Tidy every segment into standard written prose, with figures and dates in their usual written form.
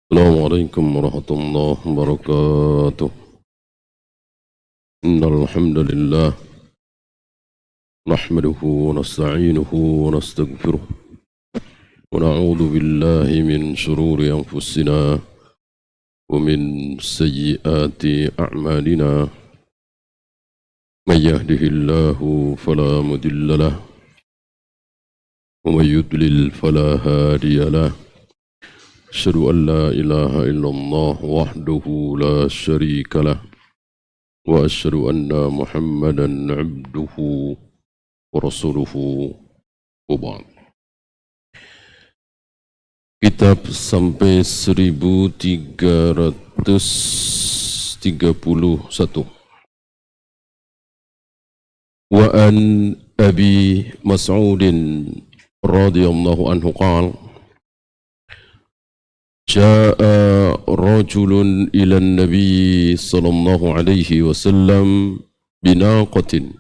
Assalamualaikum warahmatullahi wabarakatuh. Innal hamdalillah nahmaduhu wa nasta'inuhu wa nastaghfiruh wa na'udzu billahi min shururi anfusina wa min sayyiati a'malina. May yahdihillahu fala mudilla lahu wa may yudlil fala hadiya lahu. Asyhadu an la ilaha illallah wahdahu la syarika lah wa asyhadu anna Muhammadan abduhu wa rasuluhu wa ba'd. Kitab sampai 1331. Wa an Abi Mas'udin radhiyallahu anhu qala جاء رجل إلى النبي صلى الله عليه وسلم بناقة.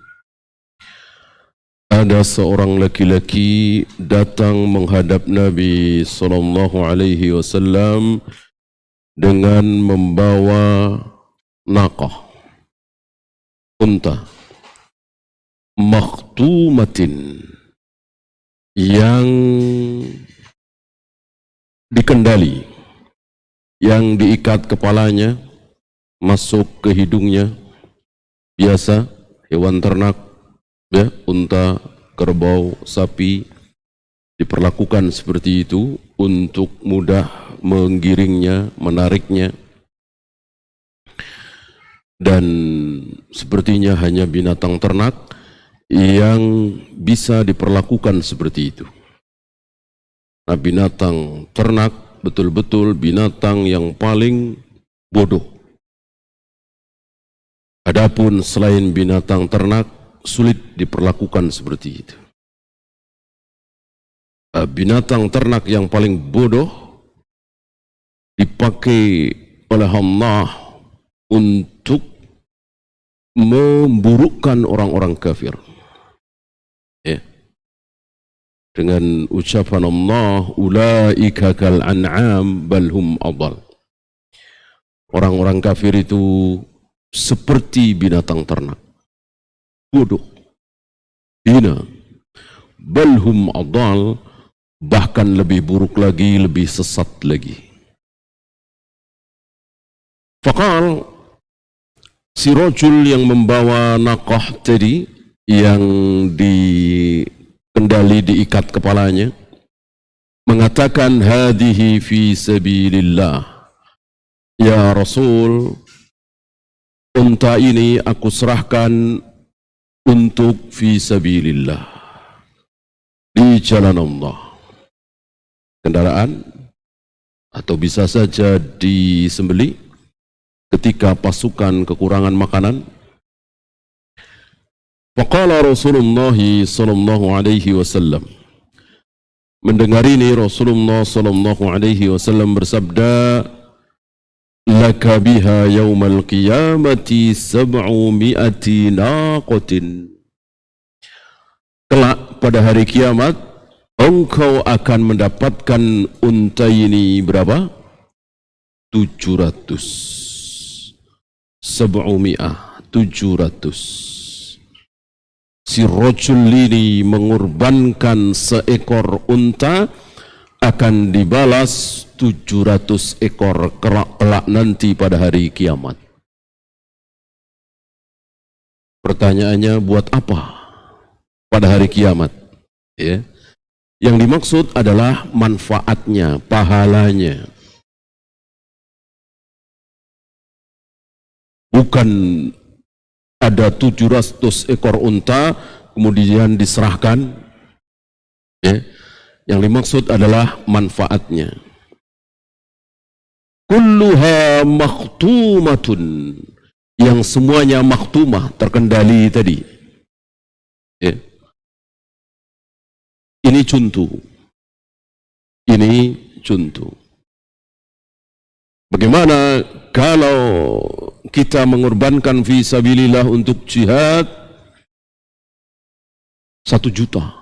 Ada seorang laki-laki datang menghadap Nabi sallallahu alaihi wasallam dengan membawa naqah, unta, makhtumatin, yang dikendali, yang diikat kepalanya, masuk ke hidungnya. Biasa hewan ternak, ya, unta, kerbau, sapi, diperlakukan seperti itu untuk mudah menggiringnya, menariknya. Dan sepertinya hanya binatang ternak yang bisa diperlakukan seperti itu. Nah, binatang ternak betul-betul binatang yang paling bodoh. Adapun selain binatang ternak, sulit diperlakukan seperti itu. Binatang ternak yang paling bodoh dipakai oleh Allah untuk memburukkan orang-orang kafir. Ya. Dengan ucapan Allah, ulaika kal an'am bal hum adall. Orang-orang kafir itu seperti binatang ternak, bodoh, hina, bal hum adall, bahkan lebih buruk lagi, lebih sesat lagi. Faqal, si rajul yang membawa naqah tadi, yang kendali diikat kepalanya, mengatakan, hadihi fi sabilillah, ya Rasul, unta ini aku serahkan untuk fi sabilillah, di jalan Allah. Kendaraan, atau bisa saja disembeli ketika pasukan kekurangan makanan. Faqala Rasulullah sallallahu alaihi wasallam. Mendengar ini Rasulullah sallallahu alaihi wasallam bersabda, laka biha yaumal qiyamati 700 naqatin. Kelak pada hari kiamat engkau akan mendapatkan unta ini berapa? 700. 700. Si rajul ini mengorbankan seekor unta akan dibalas 700 ekor kelak nanti pada hari kiamat. Pertanyaannya, buat apa pada hari kiamat? Ya. Yang dimaksud adalah manfaatnya, pahalanya. Bukan ada 700 ekor unta kemudian diserahkan, ya. Yang dimaksud adalah manfaatnya. Kulluha makhtumatun, yang semuanya makhtumah, terkendali tadi, ya. Ini contoh. Bagaimana kalau kita mengorbankan fi sabilillah untuk jihad 1 juta?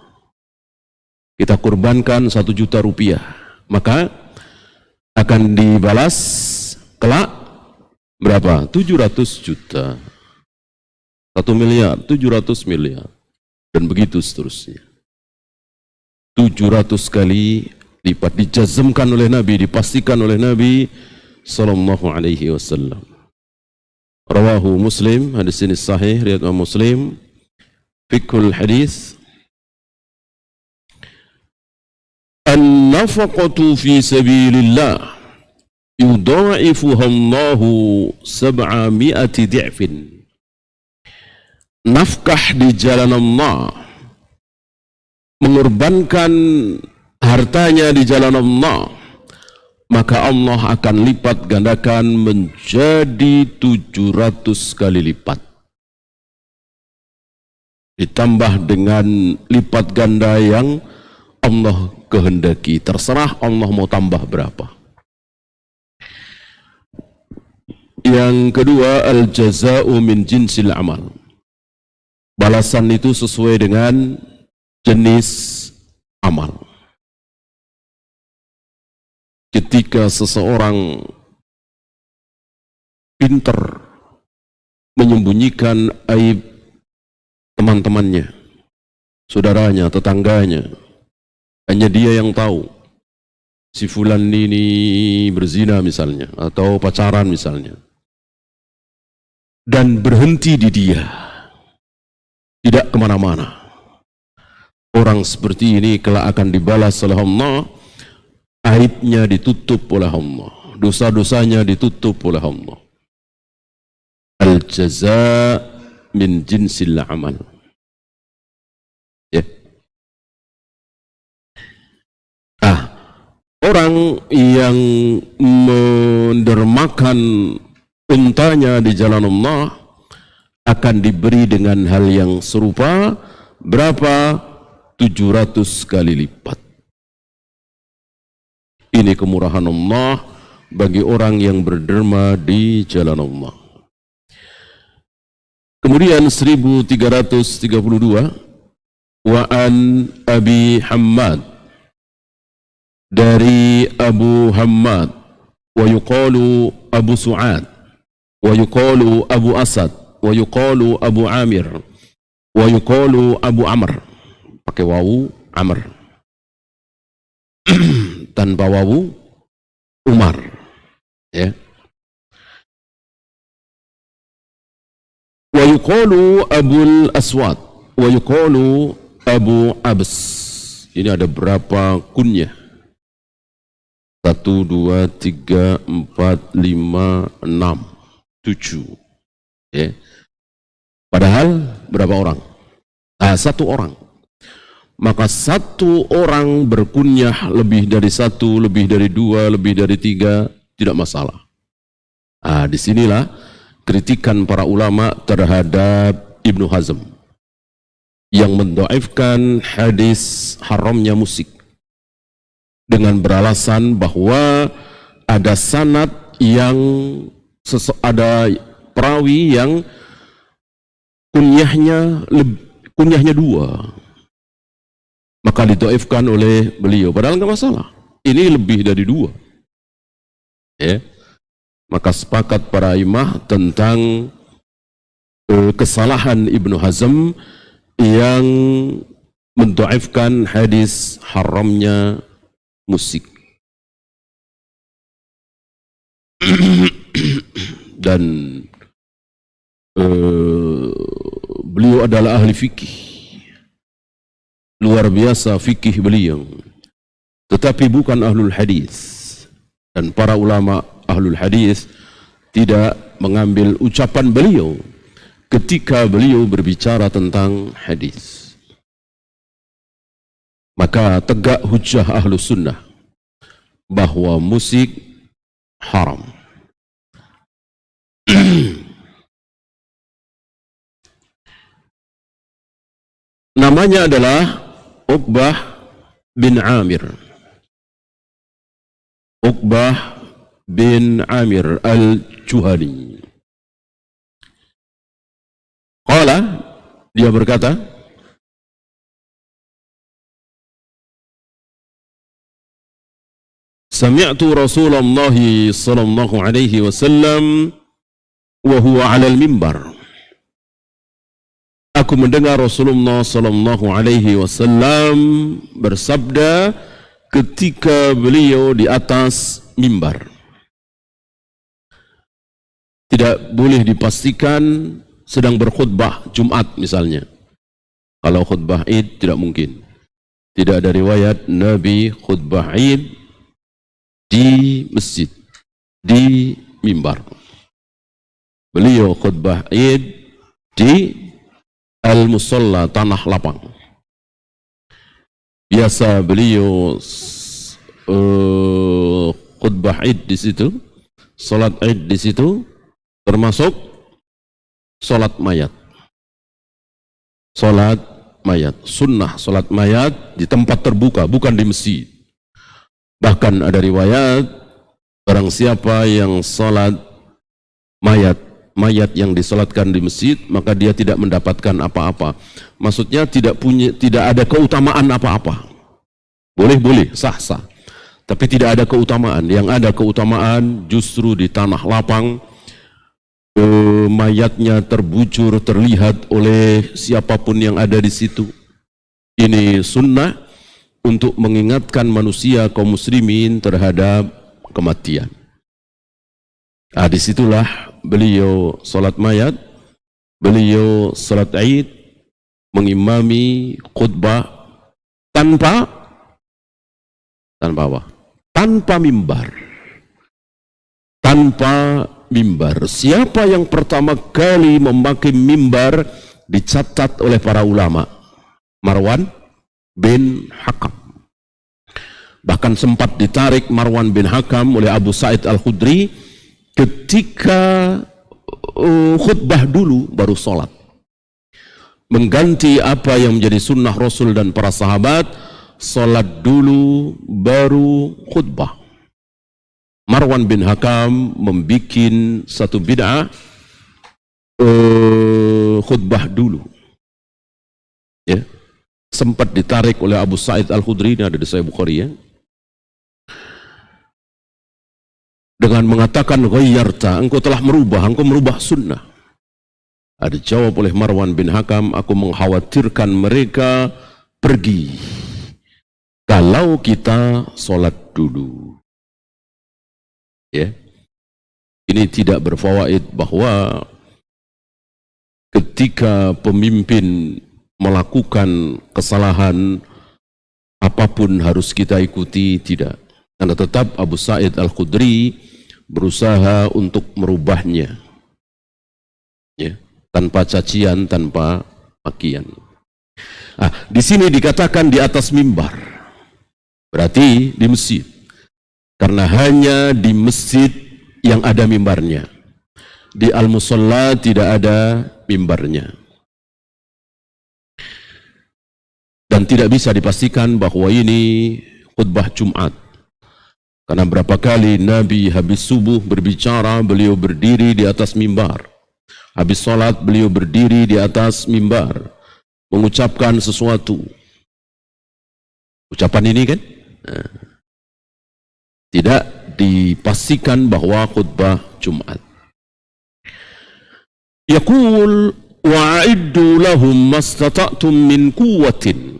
Kita korbankan 1 juta rupiah, maka akan dibalas kelak berapa? 700 juta. 1 miliar, 700 miliar. Dan begitu seterusnya. 700 kali lipat dijazmkan oleh Nabi, dipastikan oleh Nabi sallallahu alaihi wasallam. Rawahu Muslim, hadis ini sahih riwayat Muslim. Fiqhul hadis. An-nafaqatu fi sabilillah yudha'ifuha Allahu 700 di'fin. Nafkah di jalan Allah, mengorbankan hartanya di jalan Allah, maka Allah akan lipat gandakan menjadi 700 kali lipat. Ditambah dengan lipat ganda yang Allah kehendaki. Terserah Allah mau tambah berapa. Yang kedua, al-jaza'u min jinsil amal. Balasan itu sesuai dengan jenis amal. Ketika seseorang pintar menyembunyikan aib teman-temannya, saudaranya, tetangganya, hanya dia yang tahu. Si fulan ini berzina misalnya, atau pacaran misalnya. Dan berhenti di dia. Tidak kemana-mana. Orang seperti ini kelak akan dibalas oleh Allah, aibnya ditutup oleh Allah, dosa-dosanya ditutup oleh Allah. Al-jaza' min jinsil amal. Ya. Orang yang mendermakan untanya di jalan Allah akan diberi dengan hal yang serupa. Berapa? 700 kali lipat. Ini kemurahan Allah bagi orang yang berderma di jalan Allah. Kemudian 1332, wa an Abi Hammad, dari Abu Hammad, wa yuqalu Abu Su'ad, wa yuqalu Abu Asad, wa yuqalu Abu Amir, wa yuqalu Abu Amr, pakai wawu Amr, tanpa wawu Umar, ya. Wa yuqalu Abul Aswad, wa yuqalu Abu Abs. Ini ada berapa kunyah? 1, 2, 3, 4, 5, 6, 7. Ya. Padahal berapa orang? Satu orang. Maka satu orang berkunyah lebih dari 1, lebih dari 2, lebih dari 3, tidak masalah. Disinilah kritikan para ulama terhadap Ibnu Hazm yang mendhaifkan hadis haramnya musik dengan beralasan bahwa ada sanad yang ada perawi yang kunyahnya 2, maka didhaifkan oleh beliau. Padahal nggak masalah. Ini lebih dari 2. Ya. Maka sepakat para imam tentang kesalahan Ibnu Hazm yang mendhaifkan hadis haramnya musik. Dan beliau adalah ahli fikih, luar biasa fikih beliau, tetapi bukan ahlul hadis. Dan para ulama ahlul hadis tidak mengambil ucapan beliau ketika beliau berbicara tentang hadis. Maka tegak hujjah ahlus sunnah bahwa musik haram. Namanya adalah Uqbah bin Amir. Uqbah bin Amir al-Juhani. Qala, dia berkata, Sami'tu Rasulullah sallallahu alaihi wasallam wa huwa 'alal mimbar. Aku mendengar Rasulullah sallallahu alaihi wasallam bersabda ketika beliau di atas mimbar. Tidak boleh dipastikan sedang berkhutbah Jumat misalnya. Kalau khutbah Id tidak mungkin. Tidak ada riwayat Nabi khutbah Id di masjid, di mimbar. Beliau khutbah Id di al-musalla, tanah lapang. Biasa beliau khutbah Id di situ, salat Id di situ, termasuk salat mayat. Salat mayat, sunnah salat mayat di tempat terbuka, bukan di masjid. Bahkan ada riwayat barang siapa yang salat mayat yang disolatkan di masjid, maka dia tidak mendapatkan apa-apa. Maksudnya tidak ada keutamaan apa-apa. Boleh, sah-sah. Tapi tidak ada keutamaan. Yang ada keutamaan justru di tanah lapang, mayatnya terbujur, terlihat oleh siapapun yang ada di situ. Ini sunnah untuk mengingatkan manusia kaum muslimin terhadap kematian. Disitulah beliau salat mayat, beliau salat Id, mengimami khutbah tanpa apa? Tanpa mimbar. Tanpa mimbar. Siapa yang pertama kali memakai mimbar dicatat oleh para ulama? Marwan bin Hakam. Bahkan sempat ditarik Marwan bin Hakam oleh Abu Sa'id Al-Khudri ketika khutbah dulu baru sholat, mengganti apa yang menjadi sunnah Rasul dan para sahabat, sholat dulu baru khutbah. Marwan bin Hakam membuat satu bid'ah, khutbah dulu, ya. Sempat ditarik oleh Abu Sa'id Al-Khudri, ini ada di Sahih Bukhari, ya, dengan mengatakan ghayyarta, engkau telah merubah, engkau merubah sunnah. Ada jawab oleh Marwan bin Hakam, aku mengkhawatirkan mereka pergi kalau kita sholat dulu. Ya, ini tidak berfawaid bahwa ketika pemimpin melakukan kesalahan apapun harus kita ikuti, tidak. Karena tetap Abu Sa'id Al-Khudri berusaha untuk merubahnya, ya, tanpa cacian, tanpa makian. Di sini dikatakan di atas mimbar, berarti di masjid, karena hanya di masjid yang ada mimbarnya. Di al-musalla tidak ada mimbarnya, dan tidak bisa dipastikan bahwa ini khutbah Jumat. Karena berapa kali Nabi habis subuh berbicara, beliau berdiri di atas mimbar. Habis sholat, beliau berdiri di atas mimbar, mengucapkan sesuatu. Ucapan ini kan tidak dipastikan bahwa khutbah Jumat. Yaqul wa'iddu lahum mastata'tum min quwwatin.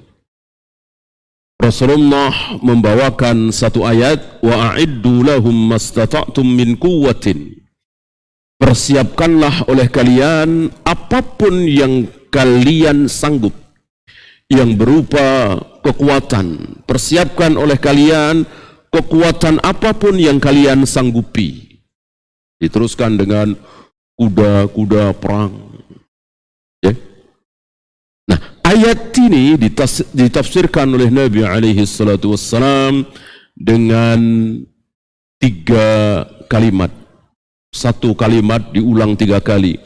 Rasulullah membawakan satu ayat, wa'iddu lahum mastata'tum min quwwatin. Persiapkanlah oleh kalian apapun yang kalian sanggup, yang berupa kekuatan. Persiapkan oleh kalian kekuatan apapun yang kalian sanggupi. Diteruskan dengan kuda-kuda perang. Ya. Nah, ayat ini ditafsirkan oleh Nabi alaihi salatu wassalam dengan 3 kalimat. Satu kalimat diulang 3 kali.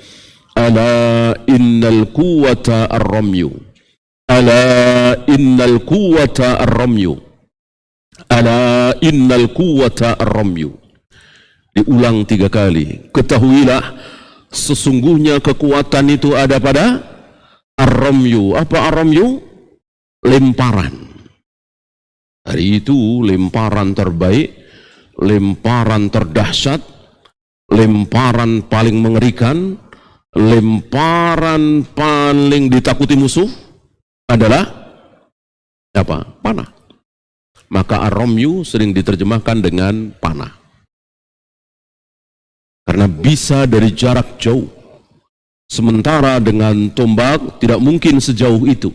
Ala innal quwwata ar-ramyu. Ala innal quwwata ar-ramyu. Ala innal quwwata ar-ramyu. Diulang 3 kali. Ketahuilah sesungguhnya kekuatan itu ada pada ar-ramyu. Apa ar-ramyu? Lemparan. Hari itu lemparan terbaik lemparan terdahsyat, lemparan paling mengerikan, lemparan paling ditakuti musuh adalah apa? Panah. Maka ar-ramyu sering diterjemahkan dengan panah. Karena bisa dari jarak jauh. Sementara dengan tombak tidak mungkin sejauh itu.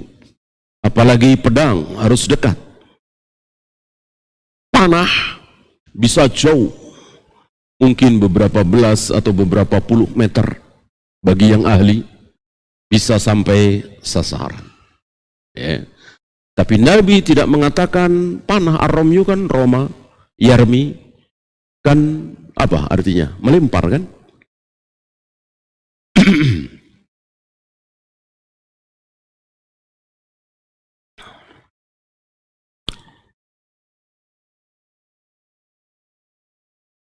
Apalagi pedang harus dekat. Panah bisa jauh. Mungkin beberapa belas atau beberapa puluh meter. Bagi yang ahli bisa sampai sasaran. Ya. Tapi Nabi tidak mengatakan panah. Ar-ramyu kan Roma, yarmi kan apa artinya? Melempar kan?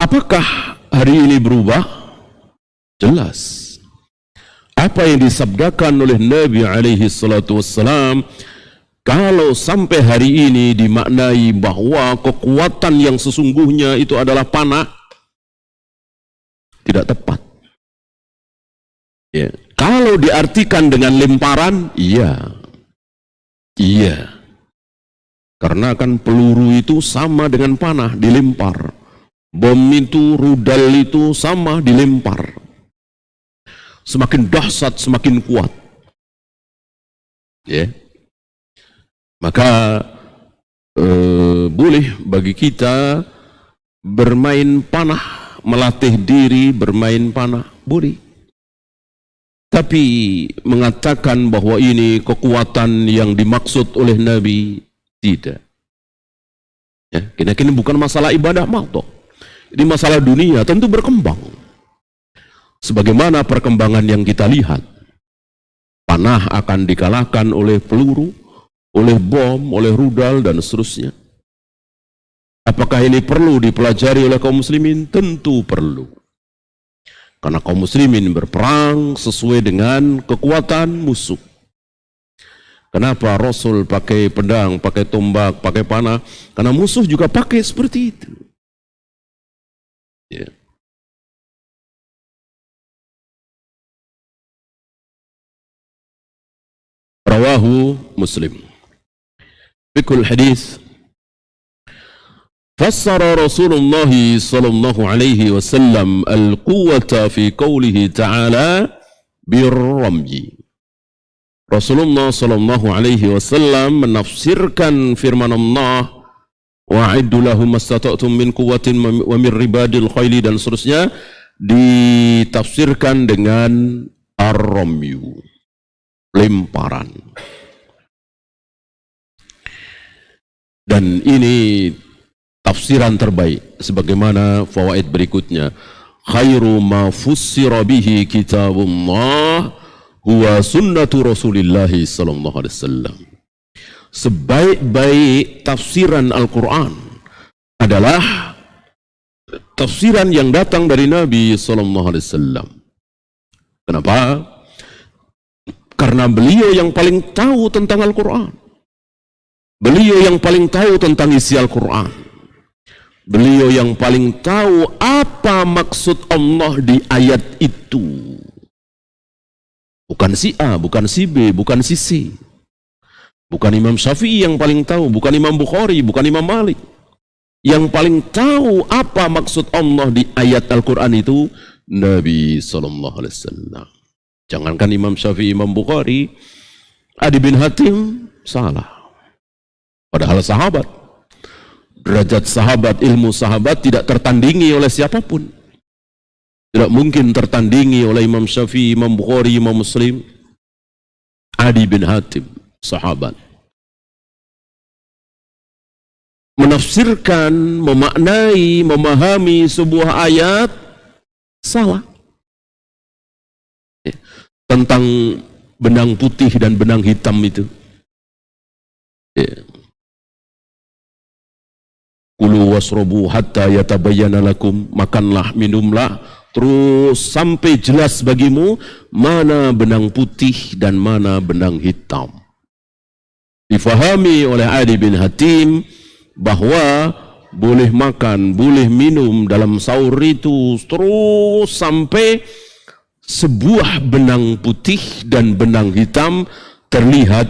Apakah hari ini berubah? Jelas. Apa yang disabdakan oleh Nabi alaihi salatu wassalam, kalau sampai hari ini dimaknai bahwa kekuatan yang sesungguhnya itu adalah panah, tidak tepat. Ya. Kalau diartikan dengan lemparan, iya. Iya. Karena kan peluru itu sama dengan panah, dilempar. Bom itu, rudal itu sama, dilempar. Semakin dahsyat, semakin kuat. Ya. Maka boleh bagi kita bermain panah, melatih diri bermain panah, boleh. Tapi mengatakan bahwa ini kekuatan yang dimaksud oleh Nabi, tidak. Ya, kini bukan masalah ibadah mata. Ini masalah dunia, tentu berkembang. Sebagaimana perkembangan yang kita lihat, panah akan dikalahkan oleh peluru, oleh bom, oleh rudal, dan seterusnya. Apakah ini perlu dipelajari oleh kaum muslimin? Tentu perlu. Karena kaum muslimin berperang sesuai dengan kekuatan musuh. Kenapa Rasul pakai pedang, pakai tombak, pakai panah? Karena musuh juga pakai seperti itu. Ya. Rawahu Muslim. Fikul hadis. Fassara Rasulullah sallallahu alaihi wasallam al-quwwata fi qawlihi ta'ala bir-ramyi. Rasulullah sallallahu alaihi wasallam menafsirkan firman Allah, wa'iddu lahum mastata'tum min quwwatin wa min ribadil khayli, dan seterusnya, ditafsirkan dengan ar-ramyu, lemparan. Dan ini tafsiran terbaik sebagaimana fawaid berikutnya. Khairu ma fussira bihi kitabullah huwa sunnatu Rasulillah sallallahu alaihi wasallam. Sebaik-baik tafsiran Al-Quran adalah tafsiran yang datang dari Nabi sallallahu alaihi wasallam. Kenapa? Karena beliau yang paling tahu tentang Al-Quran. Beliau yang paling tahu tentang isi Al-Quran. Beliau yang paling tahu apa maksud Allah di ayat itu. Bukan si A, bukan si B, bukan si C. Bukan Imam Syafi'i yang paling tahu, bukan Imam Bukhari, bukan Imam Malik. Yang paling tahu apa maksud Allah di ayat Al-Quran itu Nabi sallallahu alaihi wasallam. Jangankan Imam Syafi'i, Imam Bukhari, Adi bin Hatim salah. Padahal sahabat, derajat sahabat, ilmu sahabat tidak tertandingi oleh siapapun. Tidak mungkin tertandingi oleh Imam Syafi'i, Imam Bukhari, Imam Muslim. Adi bin Hatim, sahabat. Menafsirkan, memaknai, memahami sebuah ayat salah. Tentang benang putih dan benang hitam itu. Kulu wasrobu hatta yatabayyana lakum, makanlah, minumlah, terus sampai jelas bagimu mana benang putih dan mana benang hitam. Difahami oleh Adi bin Hatim bahwa boleh makan, boleh minum dalam sahur itu terus sampai sebuah benang putih dan benang hitam terlihat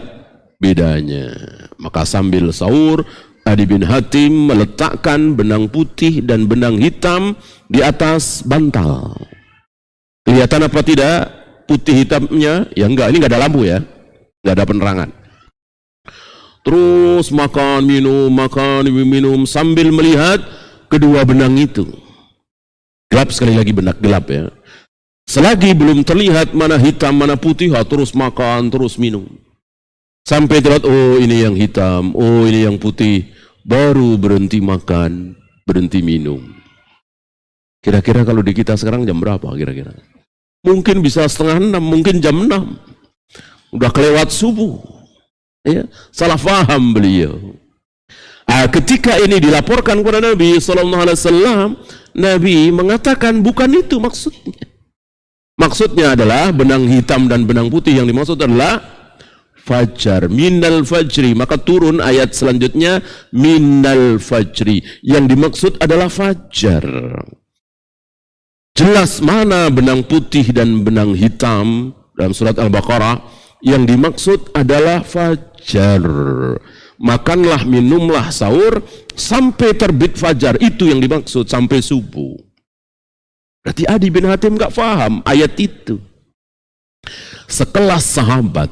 bedanya. Maka sambil sahur, Adi bin Hatim meletakkan benang putih dan benang hitam di atas bantal. Kelihatan apa tidak putih hitamnya? Ya enggak, ini enggak ada lampu ya, enggak ada penerangan. Terus makan minum sambil melihat kedua benang itu. Gelap sekali lagi, benak gelap ya. Selagi belum terlihat mana hitam mana putih, terus makan terus minum. Sampai terlihat, oh ini yang hitam, oh ini yang putih, baru berhenti makan, berhenti minum. Kira-kira kalau di kita sekarang jam berapa kira-kira? Mungkin bisa 5:30, mungkin jam 6. Udah kelewat subuh. Ya, salah faham beliau. Ketika ini dilaporkan kepada Nabi SAW, Nabi mengatakan bukan itu maksudnya. Maksudnya adalah benang hitam dan benang putih yang dimaksud adalah fajar, minal fajri. Maka turun ayat selanjutnya, minal fajri. Yang dimaksud adalah fajar. Jelas mana benang putih dan benang hitam dalam surat Al-Baqarah. Yang dimaksud adalah fajar. Makanlah, minumlah, sahur sampai terbit fajar. Itu yang dimaksud, sampai subuh. Berarti Adi bin Hatim gak paham ayat itu. Sekelas sahabat,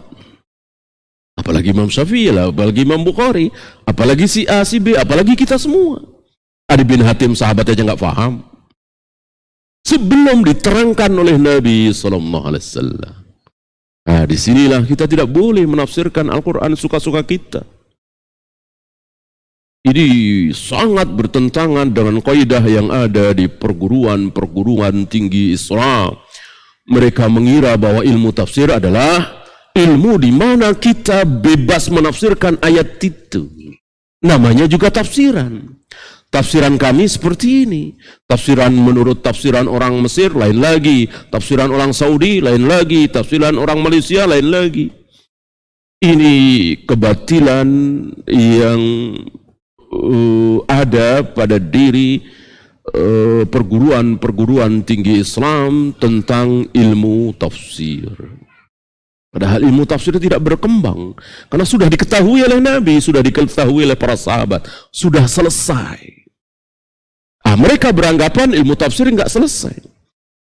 apalagi Imam Syafi'i, apalagi Imam Bukhari, apalagi si A, si B, apalagi kita semua. Adi bin Hatim sahabat aja gak paham. Sebelum diterangkan oleh Nabi SAW. Disinilah kita tidak boleh menafsirkan Al-Quran suka-suka kita. Ini sangat bertentangan dengan kaidah yang ada di perguruan tinggi Islam. Mereka mengira bahwa ilmu tafsir adalah ilmu di mana kita bebas menafsirkan ayat itu. Namanya juga tafsiran. Tafsiran kami seperti ini. Tafsiran menurut tafsiran orang Mesir lain lagi. Tafsiran orang Saudi lain lagi. Tafsiran orang Malaysia lain lagi. Ini kebatilan yang ada pada diri perguruan tinggi Islam tentang ilmu tafsir. Padahal ilmu tafsir tidak berkembang karena sudah diketahui oleh Nabi, sudah diketahui oleh para sahabat, sudah selesai. Mereka beranggapan ilmu tafsir enggak selesai.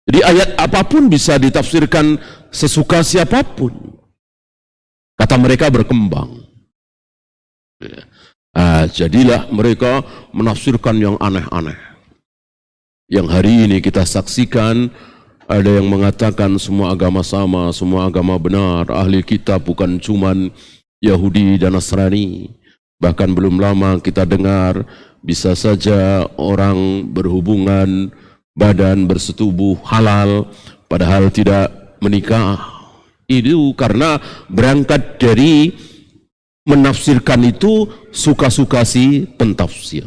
Jadi ayat apapun bisa ditafsirkan sesuka siapapun. Kata mereka berkembang. Jadilah mereka menafsirkan yang aneh-aneh. Yang hari ini kita saksikan, ada yang mengatakan semua agama sama, semua agama benar, ahli kitab bukan cuman Yahudi dan Nasrani. Bahkan belum lama kita dengar bisa saja orang berhubungan badan bersetubuh halal padahal tidak menikah. Itu karena berangkat dari menafsirkan itu suka-suka si pentafsir.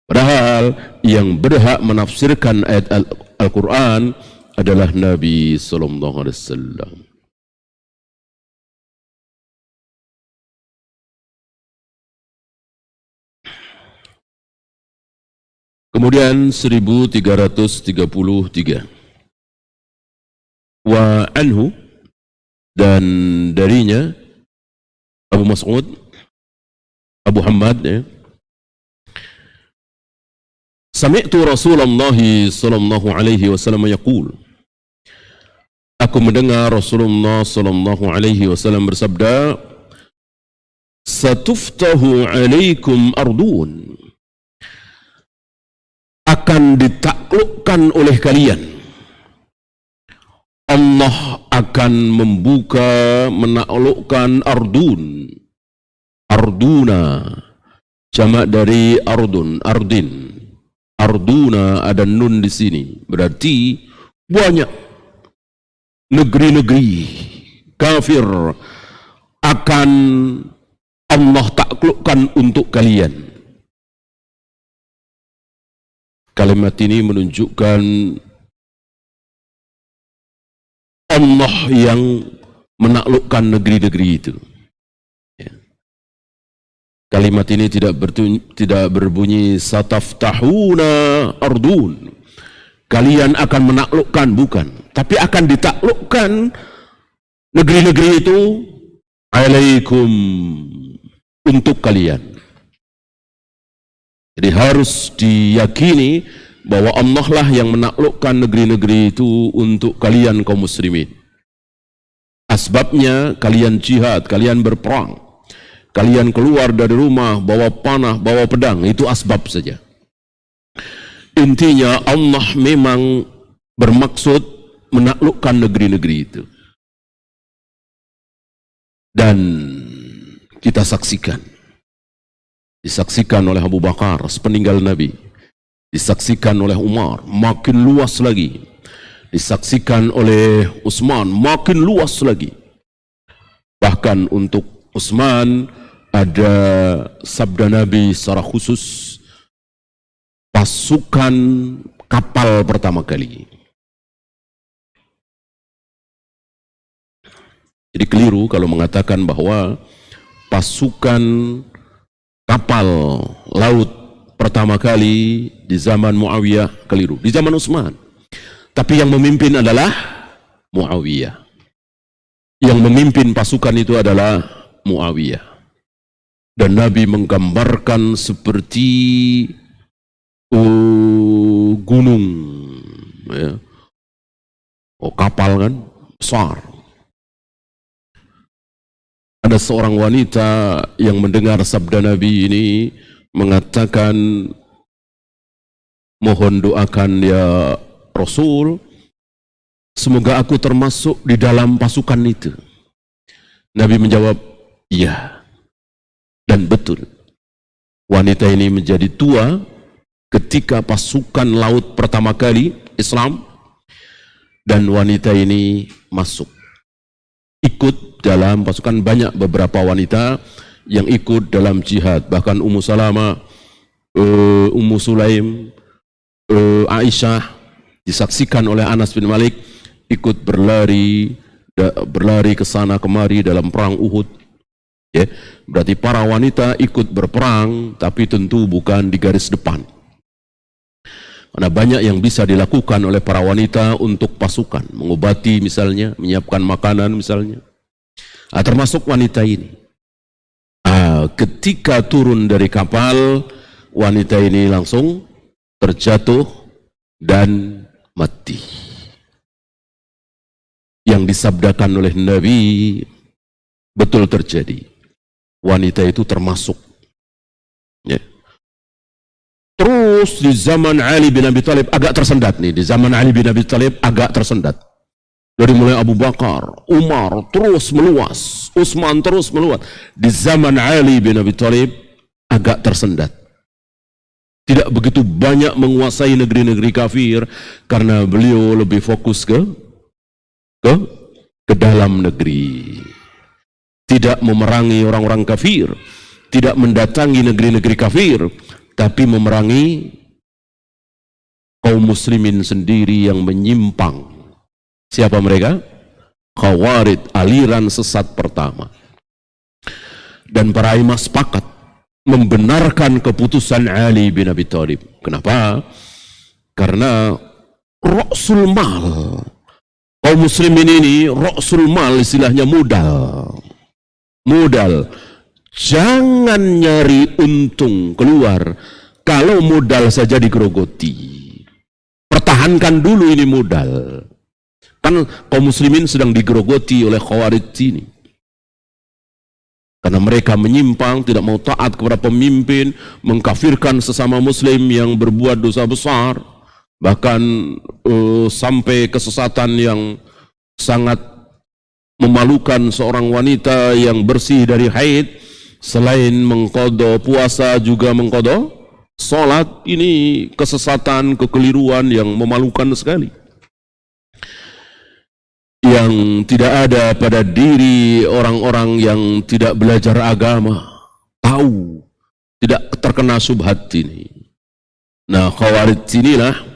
Padahal yang berhak menafsirkan ayat Al-Quran adalah Nabi SAW. Kemudian 1333. Wa anhu, dan darinya Abu Mas'ud, Abu Hamad ya. Sami'tu Rasulullah sallallahu alaihi wasallam yaqul. Aku mendengar Rasulullah sallallahu alaihi wasallam bersabda, satuftahu alaikum ardun, akan ditaklukkan oleh kalian. Allah akan membuka, menaklukkan ardun. Arduna, jamak dari ardun, ardin. Arduna ada nun di sini. Berarti banyak negeri-negeri kafir akan Allah taklukkan untuk kalian. Kalimat ini menunjukkan Allah yang menaklukkan negeri-negeri itu. Kalimat ini tidak berbunyi sataftahuna ardun. Kalian akan menaklukkan, bukan. Tapi akan ditaklukkan negeri-negeri itu alaikum, untuk kalian. Jadi harus diyakini bahwa Allah lah yang menaklukkan negeri-negeri itu untuk kalian kaum muslimin. Asbabnya kalian jihad, kalian berperang, kalian keluar dari rumah bawa panah, bawa pedang, itu asbab saja. Intinya Allah memang bermaksud menaklukkan negeri-negeri itu. Dan kita saksikan, disaksikan oleh Abu Bakar sepeninggal Nabi, disaksikan oleh Umar, makin luas lagi, disaksikan oleh Utsman, makin luas lagi. Bahkan untuk Utsman ada sabda Nabi secara khusus, pasukan kapal pertama kali. Jadi keliru kalau mengatakan bahwa pasukan kapal laut pertama kali di zaman Muawiyah, keliru. Di zaman Utsman. Tapi yang memimpin adalah Muawiyah. Yang memimpin pasukan itu adalah Muawiyah. Dan Nabi menggambarkan seperti gunung, ya. Kapal kan besar. Ada seorang wanita yang mendengar sabda Nabi ini mengatakan, mohon doakan ya Rasul, semoga aku termasuk di dalam pasukan itu. Nabi menjawab, iya. Dan betul, wanita ini menjadi tua ketika pasukan laut pertama kali Islam, dan wanita ini masuk, ikut dalam pasukan. Banyak beberapa wanita yang ikut dalam jihad, bahkan Ummu Salamah, Ummu Sulaim, Aisyah, disaksikan oleh Anas bin Malik, ikut berlari ke sana kemari dalam perang Uhud. Ya, berarti para wanita ikut berperang, tapi tentu bukan di garis depan. Karena banyak yang bisa dilakukan oleh para wanita untuk pasukan, mengobati misalnya, menyiapkan makanan misalnya. Termasuk wanita ini. Ketika turun dari kapal, wanita ini langsung terjatuh dan mati. Yang disabdakan oleh Nabi betul terjadi. Wanita itu termasuk. Ya. Terus di zaman Ali bin Abi Thalib agak tersendat nih. Di zaman Ali bin Abi Thalib agak tersendat. Dari mulai Abu Bakar, Umar terus meluas, Utsman terus meluas. Di zaman Ali bin Abi Thalib agak tersendat. Tidak begitu banyak menguasai negeri-negeri kafir karena beliau lebih fokus ke dalam negeri. Tidak memerangi orang-orang kafir, tidak mendatangi negeri-negeri kafir, tapi memerangi kaum muslimin sendiri yang menyimpang. Siapa mereka? Khawarij, aliran sesat pertama. Dan para imam sepakat membenarkan keputusan Ali bin Abi Thalib. Kenapa? Karena Ra'sul Mal, kaum muslimin ini Ra'sul Mal istilahnya modal. Modal. Jangan nyari untung keluar kalau modal saja digerogoti. Pertahankan dulu ini modal. Kan kaum muslimin sedang digerogoti oleh Khawarij ini. Karena mereka menyimpang, tidak mau taat kepada pemimpin, mengkafirkan sesama muslim yang berbuat dosa besar, bahkan sampai kesesatan yang sangat memalukan. Seorang wanita yang bersih dari haid, selain mengqadha puasa juga mengqadha salat. Ini kesesatan, kekeliruan yang memalukan sekali, yang tidak ada pada diri orang-orang yang tidak belajar agama, tahu, tidak terkena syubhat ini. Nah, Khawarij inilah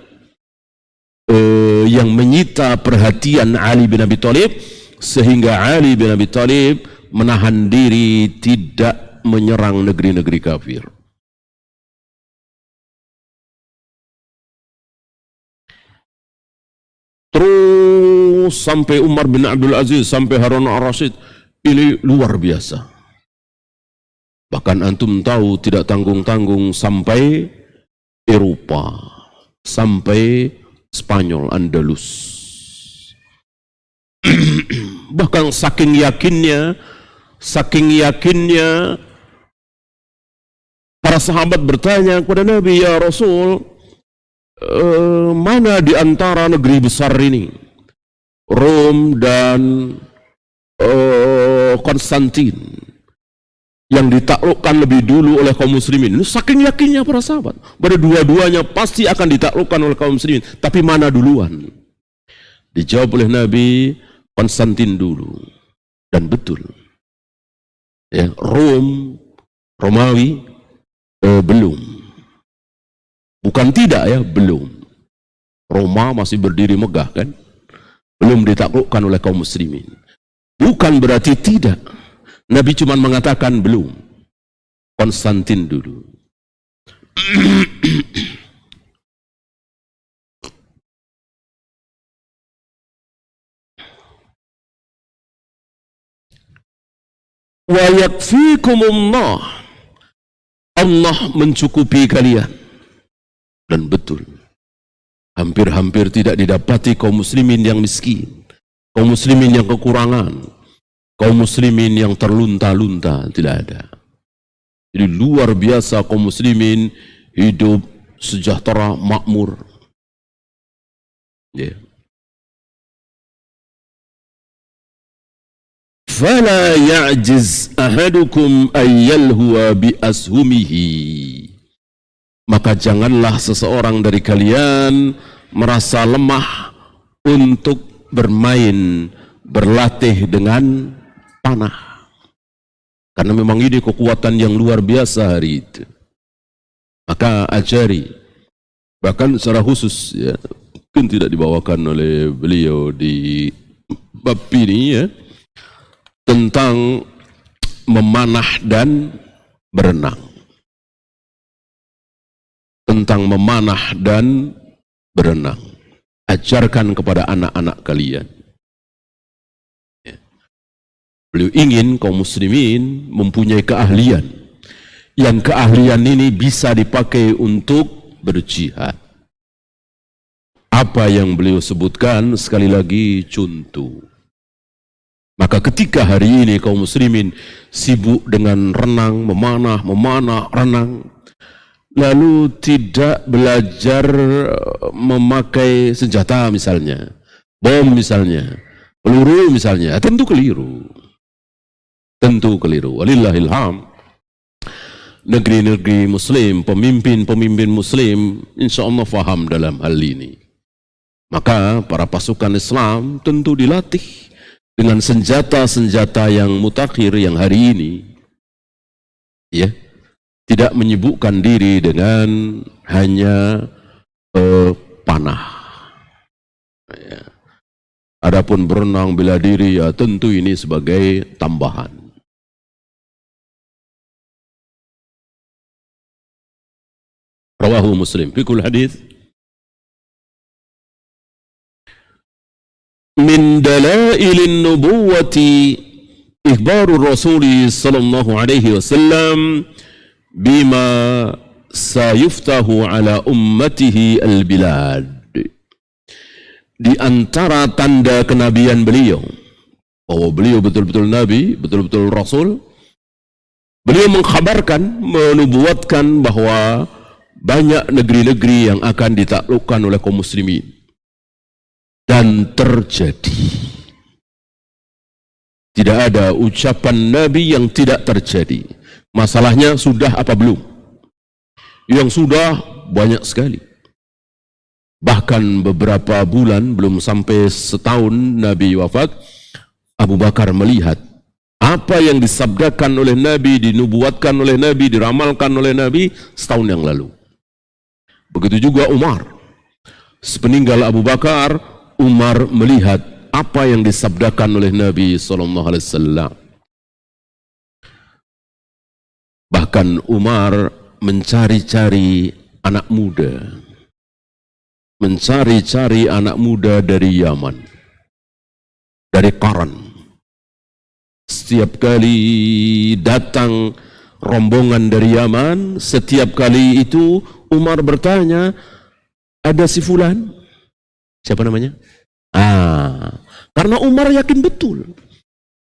yang menyita perhatian Ali bin Abi Thalib, sehingga Ali bin Abi Thalib menahan diri tidak menyerang negeri-negeri kafir. Terus sampai Umar bin Abdul Aziz, sampai Harun al-Rashid, ini luar biasa. Bahkan antum tahu tidak tanggung-tanggung sampai Eropa, sampai Spanyol, Andalus. Bahkan saking yakinnya para sahabat bertanya kepada Nabi, ya Rasul, mana di antara negeri besar ini, Rom dan Konstantin, yang ditaklukkan lebih dulu oleh kaum muslimin? Saking yakinnya para sahabat, pada dua-duanya pasti akan ditaklukkan oleh kaum muslimin, tapi mana duluan? Dijawab oleh Nabi, Konstantin dulu. Dan betul, ya, Romawi belum. Bukan tidak ya, belum. Roma masih berdiri megah kan, belum ditaklukkan oleh kaum muslimin. Bukan berarti tidak. Nabi cuma mengatakan belum. Konstantin dulu. Wa yakfikumullah, Allah mencukupi kalian. Dan betul, hampir-hampir tidak didapati kaum muslimin yang miskin, kaum muslimin yang kekurangan, kaum muslimin yang terlunta-lunta, tidak ada. Jadi luar biasa kaum muslimin hidup sejahtera, makmur. Ya. Fala ya'jiz ahadukum ayyalhuwa bi ashumihi. Maka janganlah seseorang dari kalian merasa lemah untuk bermain, berlatih dengan panah. Karena memang ini kekuatan yang luar biasa hari itu. Maka ajari, bahkan secara khusus ya, mungkin tidak dibawakan oleh beliau di bab ini ya, tentang memanah dan berenang. Tentang memanah dan berenang. Ajarkan kepada anak-anak kalian. Ya. Beliau ingin kaum muslimin mempunyai keahlian. Yang keahlian ini bisa dipakai untuk berjihad. Apa yang beliau sebutkan sekali lagi contoh. Maka ketika hari ini kaum muslimin sibuk dengan renang, memanah, renang, lalu tidak belajar memakai senjata misalnya, bom misalnya, peluru misalnya, tentu keliru. Tentu keliru. Walillahil hamd. Negeri-negeri muslim, pemimpin-pemimpin muslim insya Allah faham dalam hal ini. Maka para pasukan Islam tentu dilatih dengan senjata-senjata yang mutakhir yang hari ini, ya, tidak menyibukkan diri dengan hanya panah. Ya. Adapun berenang bela diri ya tentu ini sebagai tambahan. Rawahu Muslim. Fikul hadis. Min dalailin nubuwati ikhbarur Rasuli sallallahu alaihi wasallam bima sayuftahu ala ummatihi al-bilad. Di antara tanda kenabian beliau, bahwa beliau betul-betul nabi, betul-betul rasul, beliau mengkhabarkan, menubuatkan bahwa banyak negeri-negeri yang akan ditaklukkan oleh kaum muslimin. Dan terjadi. Tidak ada ucapan nabi yang tidak terjadi. Masalahnya sudah apa belum? Yang sudah banyak sekali. Bahkan beberapa bulan, belum sampai setahun Nabi wafat, Abu Bakar melihat apa yang disabdakan oleh Nabi, dinubuatkan oleh Nabi, diramalkan oleh Nabi setahun yang lalu. Begitu juga Umar. Sepeninggal Abu Bakar, Umar melihat apa yang disabdakan oleh Nabi SAW. bahkan Umar mencari-cari anak muda. Mencari-cari anak muda dari Yaman, dari Qaran. Setiap kali datang rombongan dari Yaman, setiap kali itu Umar bertanya, ada si fulan? Siapa namanya? Karena Umar yakin betul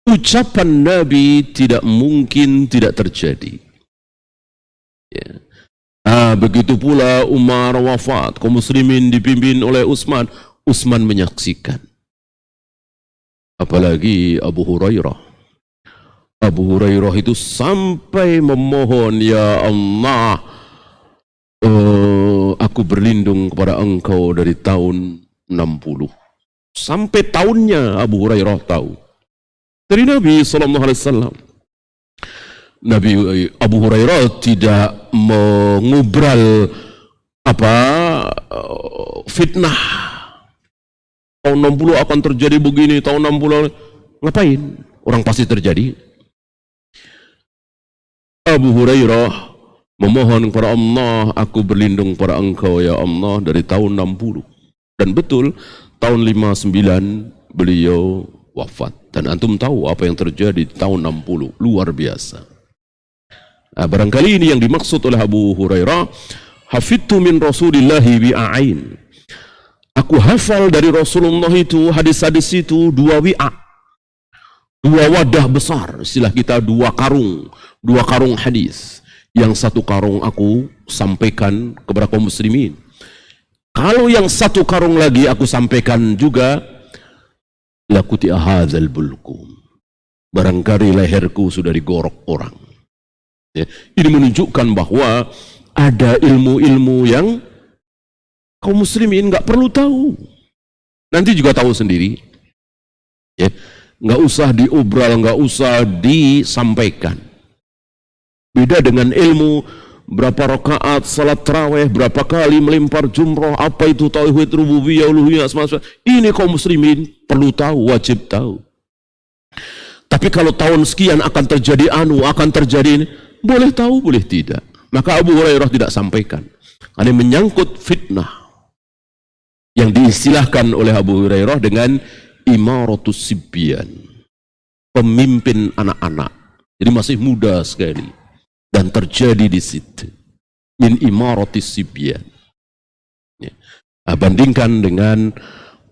ucapan Nabi tidak mungkin tidak terjadi. Ya. Begitu pula Umar wafat, kaum muslimin dipimpin oleh Utsman. Utsman menyaksikan. Apalagi Abu Hurairah. Abu Hurairah itu sampai memohon, ya Allah, aku berlindung kepada engkau dari tahun 60. Sampai tahunnya Abu Hurairah tahu. Dari Nabi SAW. Nabi Abu Hurairah tidak mengubral fitnah. Tahun 60 akan terjadi begini, tahun 60 ngapain? Orang pasti terjadi. Abu Hurairah memohon kepada Allah, aku berlindung kepada engkau ya Allah dari tahun 60. Dan betul, tahun 59 beliau wafat. Dan antum tahu apa yang terjadi di tahun 60, luar biasa. Barangkali ini yang dimaksud oleh Abu Hurairah, hafidtu min Rasulillahi bi'ain. Aku hafal dari Rasulullah itu, hadis-hadis itu 2 wi'a. 2 wadah besar, istilah kita 2 karung hadis. Yang 1 karung aku sampaikan kepada kaum muslimin. Kalau yang 1 karung lagi aku sampaikan juga, lakuti ahadzal bulkum. Barangkali leherku sudah digorok orang. Ya, ini menunjukkan bahwa ada ilmu-ilmu yang kaum muslimin nggak perlu tahu. Nanti juga tahu sendiri. Ya, nggak usah diobral, nggak usah disampaikan. Beda dengan ilmu berapa rakaat salat tarawih, berapa kali melempar jumrah, apa itu tauhid rububiyah, uluhiyah, asma. Ini kaum muslimin perlu tahu, wajib tahu. Tapi kalau tahun sekian akan terjadi akan terjadi ini, boleh tahu, boleh tidak. Maka Abu Hurairah tidak sampaikan. Ini menyangkut fitnah yang diistilahkan oleh Abu Hurairah dengan imaratus sibyan, pemimpin anak-anak. Jadi masih muda sekali. Dan terjadi di situ. Min imaratis sibyan. Ya. Bandingkan dengan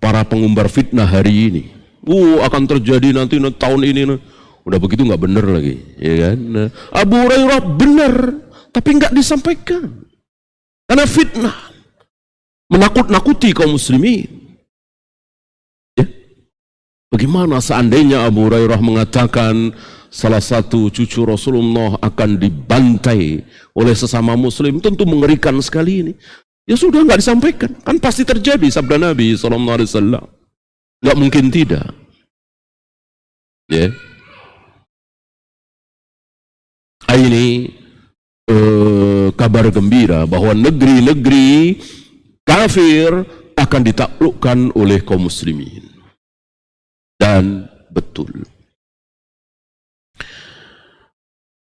para pengumbar fitnah hari ini. Akan terjadi nanti tahun ini. Udah begitu nggak benar lagi, ya kan? Abu Hurairah benar, tapi nggak disampaikan karena fitnah, menakut-nakuti kaum muslimin. Ya? Bagaimana seandainya Abu Hurairah mengatakan salah satu cucu Rasulullah akan dibantai oleh sesama muslim, tentu mengerikan sekali ini. Ya sudah, nggak disampaikan, kan pasti terjadi sabda Nabi SAW. Nggak mungkin tidak. Ya. Ini kabar gembira bahwa negeri-negeri kafir akan ditaklukkan oleh kaum muslimin. Dan betul.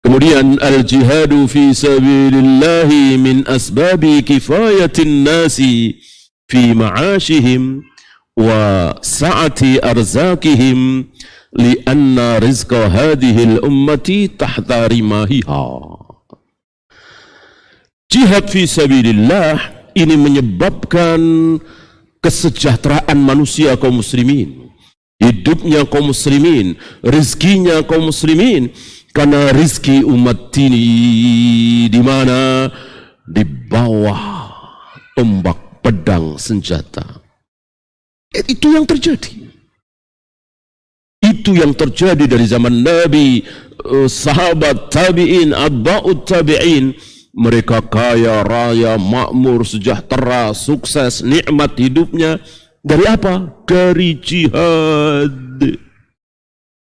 Kemudian al-jihadu fi sabilillahi min asbabi kifayatin nasi fi ma'ashihim wa sa'ati arzakihim lianna rizqa hadhil ummati tahta rimahiha. Jihad fi sabilillah ini menyebabkan kesejahteraan manusia kaum muslimin, hidupnya kaum muslimin, rezekinya kaum muslimin, karena rezeki umat ini di mana? Di bawah tombak pedang senjata. Itu yang terjadi. Itu yang terjadi dari zaman Nabi, sahabat tabi'in, atba'ut tabi'in. Mereka kaya raya, makmur, sejahtera, sukses, nikmat hidupnya. Dari apa? Dari jihad.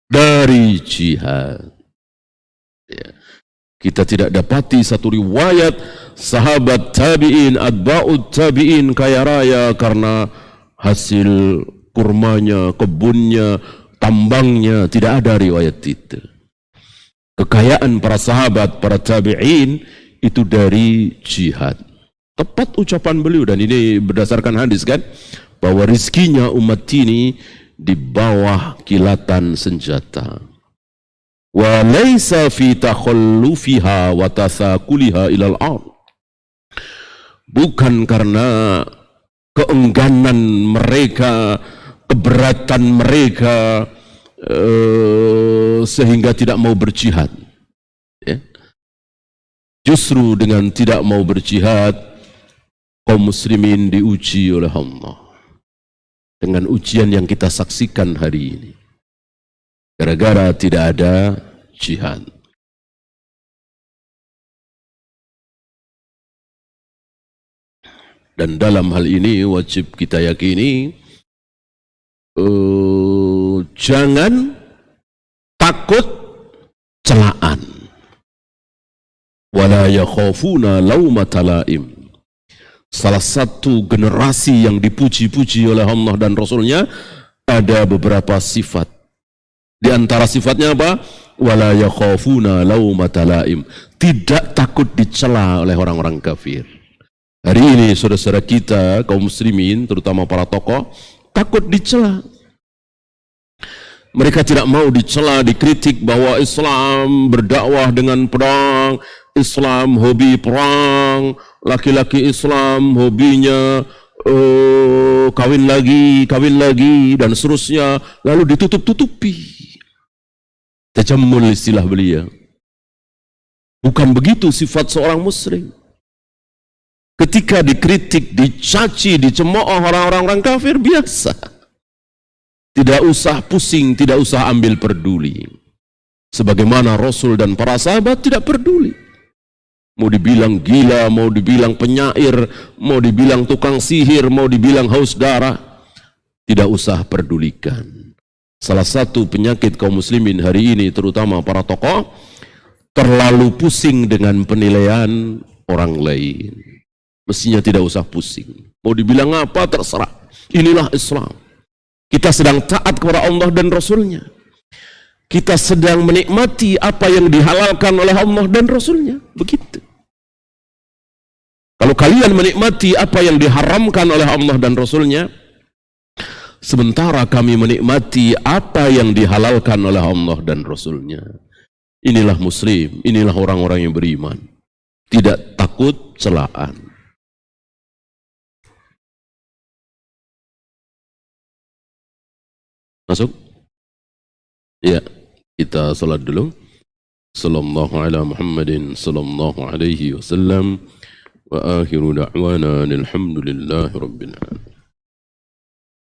Dari jihad. Ya. Kita tidak dapati satu riwayat sahabat tabi'in, atba'ut tabi'in kaya raya karena hasil kurmanya, kebunnya, tambangnya. Tidak ada riwayat itu. kekayaan para sahabat, para tabi'in itu dari jihad. Tepat ucapan beliau, dan ini berdasarkan hadis kan, bahwa rizkinya umat ini di bawah kilatan senjata. Wa laisa fi takhallufiha wa tasakuliha ilal ard. Bukan karena keengganan mereka, keberatan mereka sehingga tidak mau berjihad. Ya. Justru dengan tidak mau berjihad, kaum muslimin diuji oleh Allah dengan ujian yang kita saksikan hari ini. Gara-gara tidak ada jihad. Dan dalam hal ini wajib kita yakini, jangan takut celaan. Wala yakhafuna laumata laim. Salah satu generasi yang dipuji-puji oleh Allah dan Rasulnya ada beberapa sifat. Di antara sifatnya apa? Wala yakhafuna laumata laim. Tidak takut dicela oleh orang-orang kafir. Hari ini saudara-saudara kita, kaum muslimin, terutama para tokoh, takut dicela. Mereka tidak mau dicela, dikritik bahwa Islam berdakwah dengan perang, Islam hobi perang, laki-laki Islam hobinya kawin lagi, dan seterusnya, lalu ditutup-tutupi. Tajammul istilah beliau. Bukan begitu sifat seorang muslim. Ketika dikritik, dicaci, dicemooh orang-orang kafir, biasa. Tidak usah pusing, tidak usah ambil peduli. Sebagaimana Rasul dan para sahabat tidak peduli. Mau dibilang gila, mau dibilang penyair, mau dibilang tukang sihir, mau dibilang haus darah, tidak usah pedulikan. Salah satu penyakit kaum muslimin hari ini, terutama para tokoh, terlalu pusing dengan penilaian orang lain. Mestinya tidak usah pusing. Mau dibilang apa, terserah. Inilah Islam. Kita sedang taat kepada Allah dan Rasulnya. Kita sedang menikmati apa yang dihalalkan oleh Allah dan Rasulnya. Begitu. Kalau kalian menikmati apa yang diharamkan oleh Allah dan Rasulnya, sementara kami menikmati apa yang dihalalkan oleh Allah dan Rasulnya. Inilah muslim, inilah orang-orang yang beriman. Tidak takut celaan. Masuk? Ya, kita salat dulu. Sallallahu ala Muhammadin sallallahu alaihi wasallam wa akhiru da'wana alhamdulillahi rabbil alamin.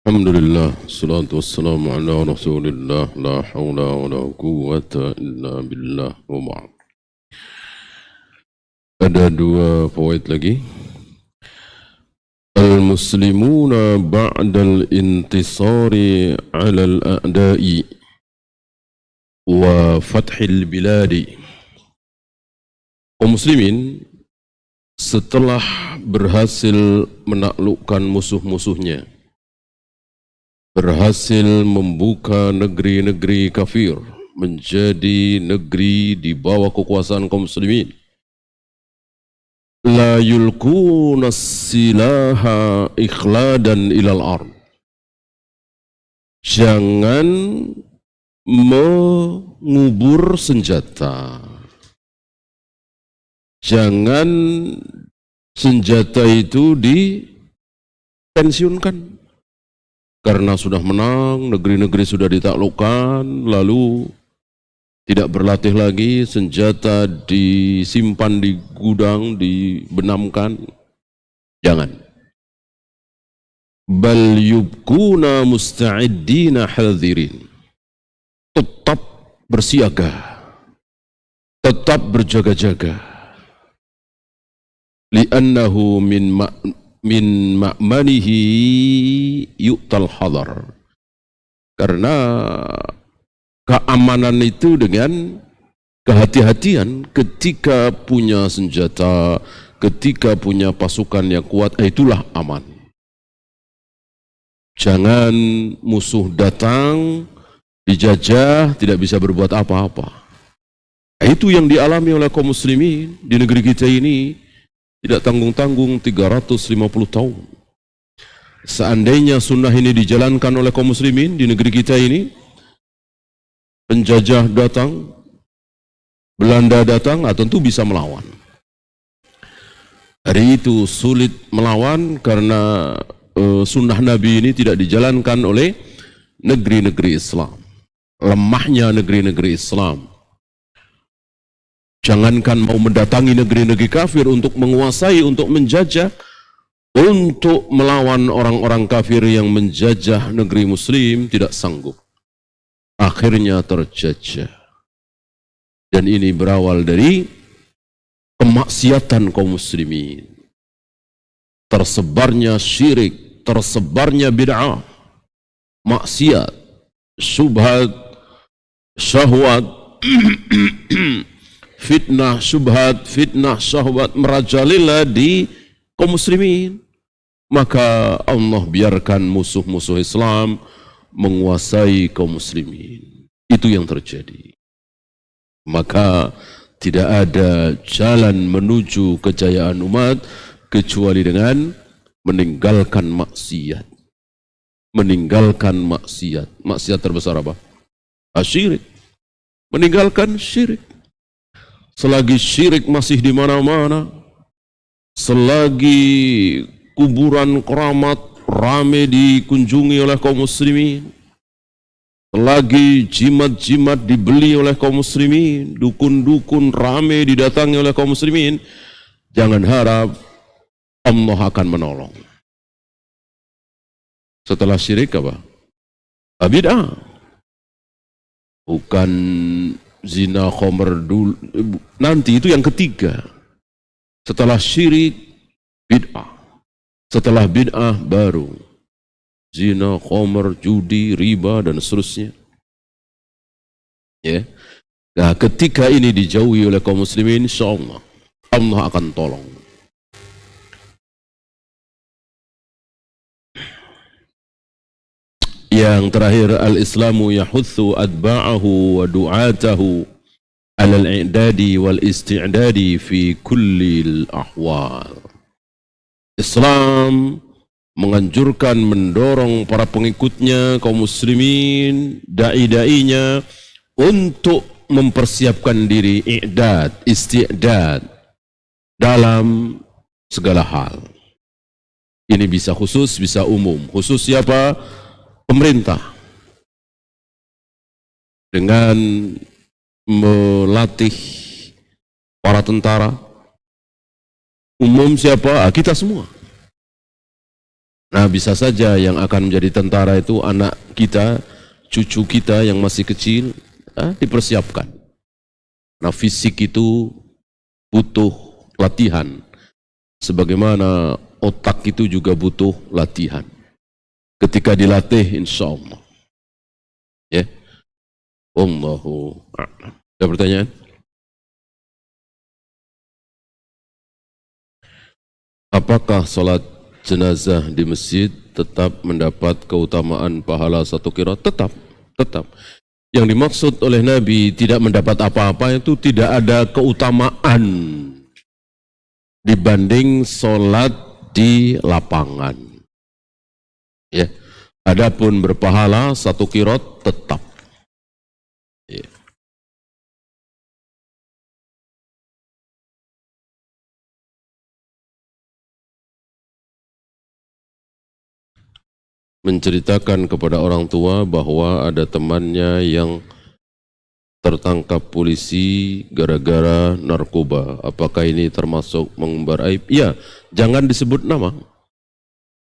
Alhamdulillah, salatu wassalamu ala Rasulillah, la haula wa la quwwata illa billah wa ba'd. Ada dua fawaid lagi. Al-muslimuna ba'dal intisari 'alal a'da'i wa fathil biladi. Kaum muslimin setelah berhasil menaklukkan musuh-musuhnya, berhasil membuka negeri-negeri kafir menjadi negeri di bawah kekuasaan kaum muslimin, la yulkuna silaha ikhladan ilal ard. Jangan mengubur senjata. Jangan senjata itu dipensiunkan. Karena sudah menang, negeri-negeri sudah ditaklukkan, lalu tidak berlatih lagi, senjata disimpan di gudang, dibenamkan. Jangan. Bal yubkuna musta'iddina hadhirin. Tetap bersiaga. Tetap berjaga-jaga. Li'annahu min ma'manihi yu'tal hadar. Karena keamanan itu dengan kehati-hatian. Ketika punya senjata, ketika punya pasukan yang kuat, itulah aman. Jangan musuh datang, dijajah, tidak bisa berbuat apa-apa. Itu yang dialami oleh kaum muslimin di negeri kita ini, tidak tanggung-tanggung 350 tahun. Seandainya sunnah ini dijalankan oleh kaum muslimin di negeri kita ini, penjajah datang, Belanda datang, tentu bisa melawan. Hari itu sulit melawan karena sunnah Nabi ini tidak dijalankan oleh negeri-negeri Islam. Lemahnya negeri-negeri Islam. Jangankan mau mendatangi negeri-negeri kafir untuk menguasai, untuk menjajah, untuk melawan orang-orang kafir yang menjajah negeri muslim, tidak sanggup. Akhirnya terjajah. Dan ini berawal dari kemaksiatan kaum muslimin. Tersebarnya syirik, tersebarnya bid'ah, maksiat, syubhat, syahwat, fitnah, syubhat, fitnah, syahwat merajalela di kaum muslimin. Maka Allah biarkan musuh-musuh Islam menguasai kaum muslimin. Itu yang terjadi. Maka tidak ada jalan menuju kejayaan umat kecuali dengan meninggalkan maksiat. Meninggalkan maksiat. Maksiat terbesar apa? Syirik. Meninggalkan syirik. Selagi syirik masih di mana-mana, selagi kuburan keramat ramai dikunjungi oleh kaum muslimin, selagi jimat-jimat dibeli oleh kaum muslimin, dukun-dukun ramai didatangi oleh kaum muslimin, jangan harap Allah akan menolong. Setelah syirik apa? Bid'ah. Bukan zina, khomer dulu, nanti itu yang ketiga. Setelah syirik, bid'ah. Setelah bid'ah baru zina, khomer, judi, riba dan seterusnya. Ya. Nah, ketika ini dijauhi oleh kaum muslimin, insyaallah Allah akan tolong. Yang terakhir, al-Islamu yahutsu adba'ahu wa du'atahu ala al-i'dadi wal isti'dadi fi kulli al-ahwal. Islam menganjurkan, mendorong para pengikutnya, kaum muslimin, dai-dainya untuk mempersiapkan diri, i'dad, isti'dad dalam segala hal. Ini bisa khusus, bisa umum. Khusus siapa? Pemerintah. Dengan melatih para tentara. Umum siapa? Kita semua. Nah, bisa saja yang akan menjadi tentara itu anak kita, cucu kita yang masih kecil, dipersiapkan. Nah, fisik itu butuh latihan. Sebagaimana otak itu juga butuh latihan. Ketika dilatih, insya Allah. Ya. Allahu a'lam. Ada pertanyaan? Apakah sholat jenazah di masjid tetap mendapat keutamaan pahala 1 qiraat? Tetap. Yang dimaksud oleh Nabi tidak mendapat apa-apa itu tidak ada keutamaan dibanding sholat di lapangan. Ya, adapun berpahala 1 qiraat tetap. Ya. Menceritakan kepada orang tua bahwa ada temannya yang tertangkap polisi gara-gara narkoba. Apakah ini termasuk mengumbar aib? Ya, jangan disebut nama.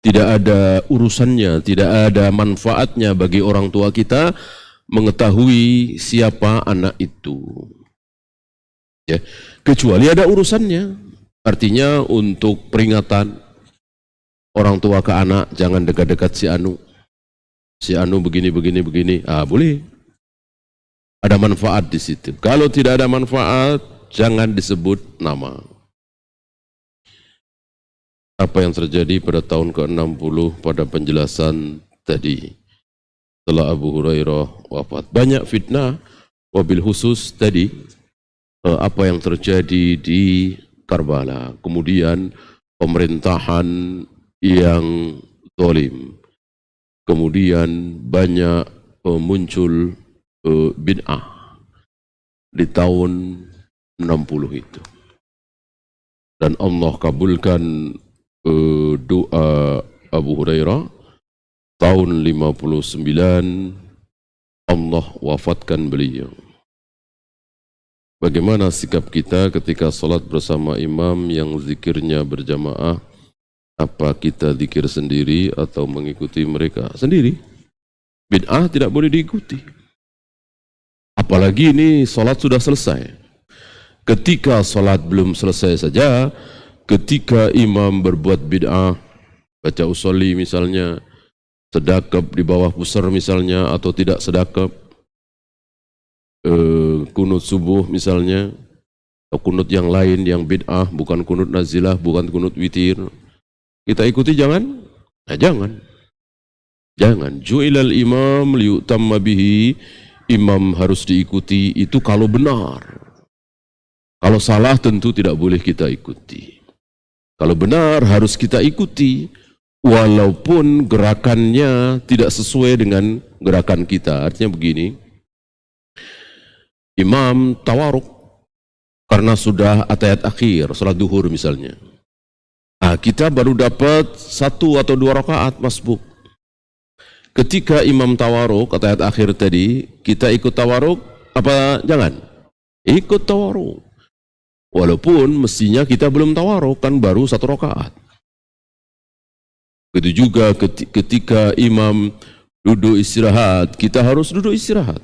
Tidak ada urusannya, tidak ada manfaatnya bagi orang tua kita mengetahui siapa anak itu. Ya, kecuali ada urusannya. Artinya untuk peringatan orang tua ke anak, jangan dekat-dekat si Anu. Si Anu begini. Boleh. Ada manfaat di situ. Kalau tidak ada manfaat, jangan disebut nama. Apa yang terjadi pada tahun ke-60 pada penjelasan tadi setelah Abu Hurairah wafat? Banyak fitnah, wabil khusus tadi apa yang terjadi di Karbala, kemudian pemerintahan yang zalim, kemudian banyak muncul bid'ah di tahun 60 itu. Dan Allah kabulkan doa Abu Hurairah tahun 59, Allah wafatkan beliau. Bagaimana sikap kita ketika salat bersama imam yang zikirnya berjamaah? Apa kita zikir sendiri atau mengikuti mereka? Sendiri. Bid'ah tidak boleh diikuti. Apalagi ini salat sudah selesai. Ketika salat belum selesai saja, ketika imam berbuat bid'ah, baca usolli misalnya, sedekap di bawah pusar misalnya, atau tidak sedekap, kunut subuh misalnya, atau kunut yang lain yang bid'ah, bukan kunut nazilah, bukan kunut witir, kita ikuti jangan? Nah, jangan. Jangan. Ju'ilal imam liyutamma bihi, imam harus diikuti itu kalau benar. Kalau salah tentu tidak boleh kita ikuti. Kalau benar harus kita ikuti, walaupun gerakannya tidak sesuai dengan gerakan kita. Artinya begini, imam tawaruk karena sudah atayat akhir, salat duhur misalnya. Nah, kita baru dapat 1 atau 2 rakaat masbuk. Ketika imam tawaruk, atayat akhir tadi, kita ikut tawaruk apa jangan? Ikut tawaruk. Walaupun mestinya kita belum tawaruk, kan baru 1 rakaat. Begitu juga ketika imam duduk istirahat, kita harus duduk istirahat.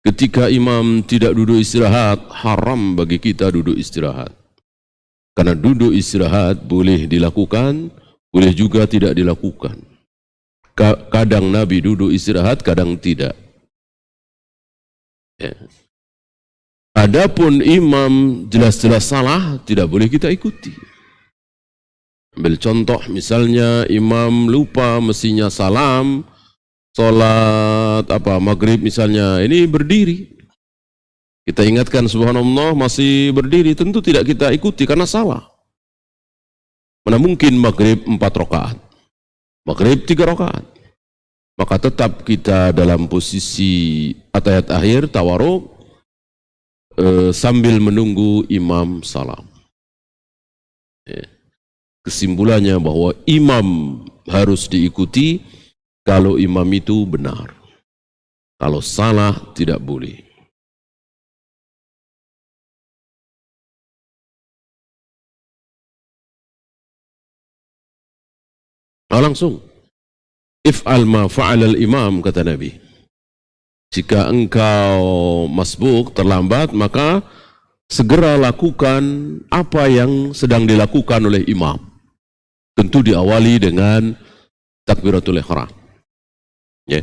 Ketika imam tidak duduk istirahat, haram bagi kita duduk istirahat. Karena duduk istirahat boleh dilakukan, boleh juga tidak dilakukan. Kadang Nabi duduk istirahat, kadang tidak. Ya. Adapun imam jelas-jelas salah, tidak boleh kita ikuti. Ambil contoh misalnya imam lupa mestinya salam, sholat maghrib misalnya, ini berdiri. Kita ingatkan subhanallah masih berdiri, tentu tidak kita ikuti karena salah. Mana mungkin maghrib 4 rakaat, maghrib 3 rakaat. Maka tetap kita dalam posisi atayat akhir, tawaruk, sambil menunggu imam salam. Kesimpulannya bahwa imam harus diikuti kalau imam itu benar. Kalau salah tidak boleh. Nah, langsung if'al ma fa'alal imam, kata Nabi. Jika engkau masbuk, terlambat, maka segera lakukan apa yang sedang dilakukan oleh imam. Tentu diawali dengan takbiratul ihram. Ya.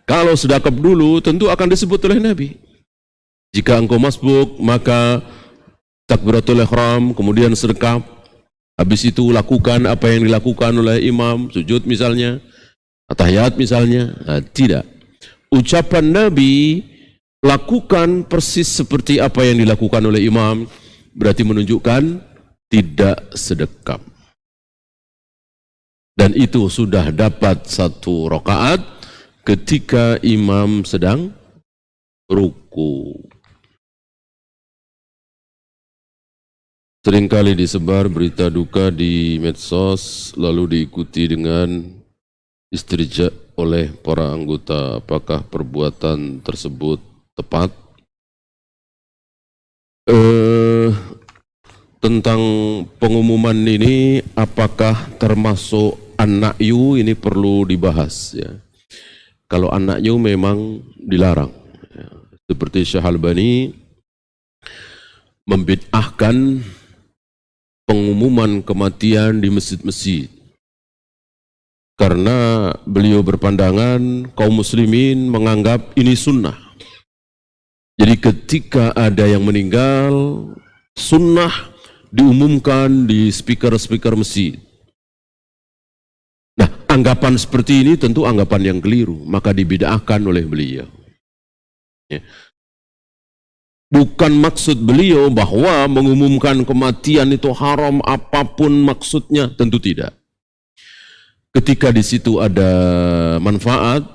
Kalau sedekap dulu, tentu akan disebut oleh Nabi. Jika engkau masbuk, maka takbiratul ihram, kemudian sedekap. Habis itu lakukan apa yang dilakukan oleh imam, sujud misalnya, tahiyat misalnya. Nah, tidak. Ucapan Nabi, lakukan persis seperti apa yang dilakukan oleh imam, berarti menunjukkan tidak sedekap. Dan itu sudah dapat 1 rakaat ketika imam sedang ruku. Seringkali disebar berita duka di medsos, lalu diikuti dengan istirja oleh para anggota. Apakah perbuatan tersebut tepat? Tentang pengumuman ini, apakah termasuk an-na'yu, ini perlu dibahas. Ya. Kalau an-na'yu memang dilarang. Ya. Seperti Syekh Albani membid'ahkan pengumuman kematian di masjid-masjid. Karena beliau berpandangan kaum muslimin menganggap ini sunnah. Jadi ketika ada yang meninggal, sunnah diumumkan di speaker-speaker masjid. Nah, anggapan seperti ini tentu anggapan yang keliru, maka dibid'ahkan oleh beliau. Ya. Bukan maksud beliau bahwa mengumumkan kematian itu haram apapun maksudnya, tentu tidak. Ketika di situ ada manfaat,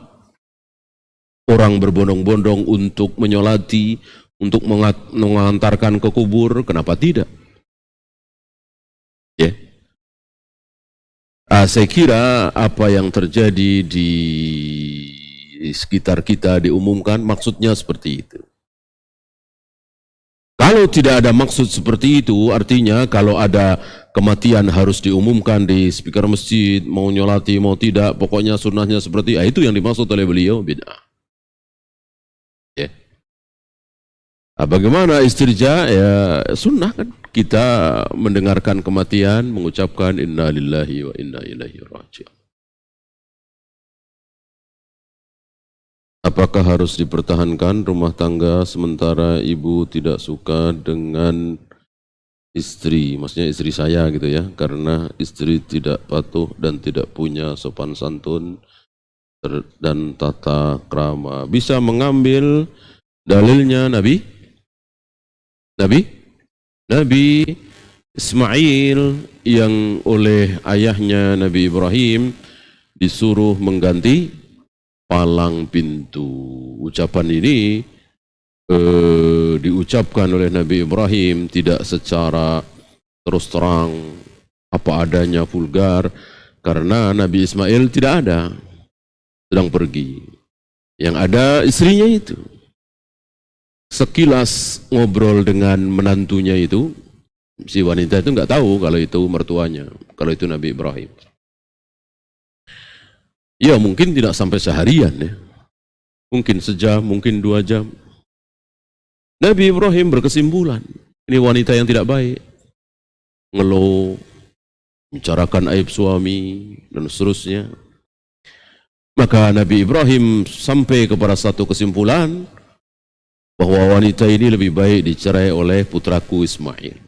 orang berbondong-bondong untuk menyolati, untuk mengantarkan ke kubur, kenapa tidak? Ya. Saya kira apa yang terjadi di sekitar kita diumumkan, maksudnya seperti itu. Kalau tidak ada maksud seperti itu, artinya kalau ada kematian harus diumumkan di speaker masjid, mau nyolati, mau tidak, pokoknya sunnahnya seperti itu yang dimaksud oleh beliau, bid'ah. Ya. Bagaimana istirja? Ya sunnah kan, kita mendengarkan kematian, mengucapkan inna lillahi wa inna ilaihi raji'un. Apakah harus dipertahankan rumah tangga sementara ibu tidak suka dengan istri? Maksudnya istri saya gitu ya, karena istri tidak patuh dan tidak punya sopan santun dan tata krama. Bisa mengambil dalilnya Nabi Ismail yang oleh ayahnya Nabi Ibrahim disuruh mengganti palang pintu. Ucapan ini diucapkan oleh Nabi Ibrahim tidak secara terus terang apa adanya, vulgar, karena Nabi Ismail tidak ada, sedang pergi. Yang ada istrinya itu. Sekilas ngobrol dengan menantunya itu, si wanita itu nggak tahu kalau itu mertuanya, kalau itu Nabi Ibrahim. Ya mungkin tidak sampai seharian ya. Mungkin sejam, mungkin 2 jam. Nabi Ibrahim berkesimpulan, ini wanita yang tidak baik. Ngeluh, bicarakan aib suami, dan seterusnya. Maka Nabi Ibrahim sampai kepada satu kesimpulan, bahwa wanita ini lebih baik dicerai oleh putraku Ismail.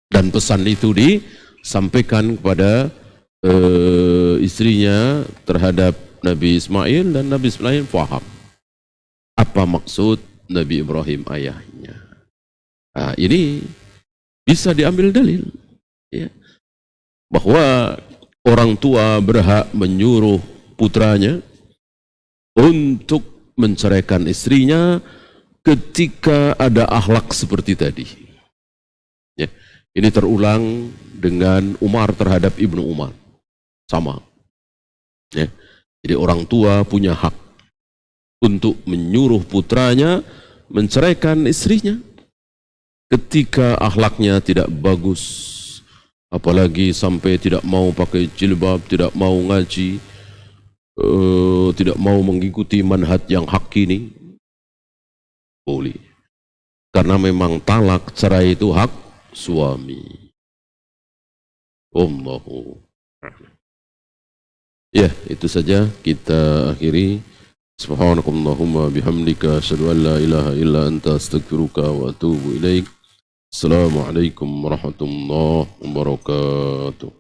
Dan pesan itu disampaikan kepada istrinya terhadap Nabi Ismail, dan Nabi Ismail faham apa maksud Nabi Ibrahim ayahnya. Ini bisa diambil dalil ya, bahwa orang tua berhak menyuruh putranya untuk menceraikan istrinya ketika ada akhlak seperti tadi ya. Ini terulang dengan Umar terhadap Ibnu Umar. Sama. Ya. Jadi orang tua punya hak untuk menyuruh putranya menceraikan istrinya ketika akhlaknya tidak bagus, apalagi sampai tidak mau pakai jilbab, tidak mau ngaji, tidak mau mengikuti manhaj yang hak ini. Boleh. Karena memang talak, cerai itu hak suami. Allahu. Ya, itu saja kita akhiri. Subhanakallahumma bihamdika asyhadu an la ilaha illa anta astaghfiruka wa atubu ilaik. Assalamualaikum warahmatullahi wabarakatuh.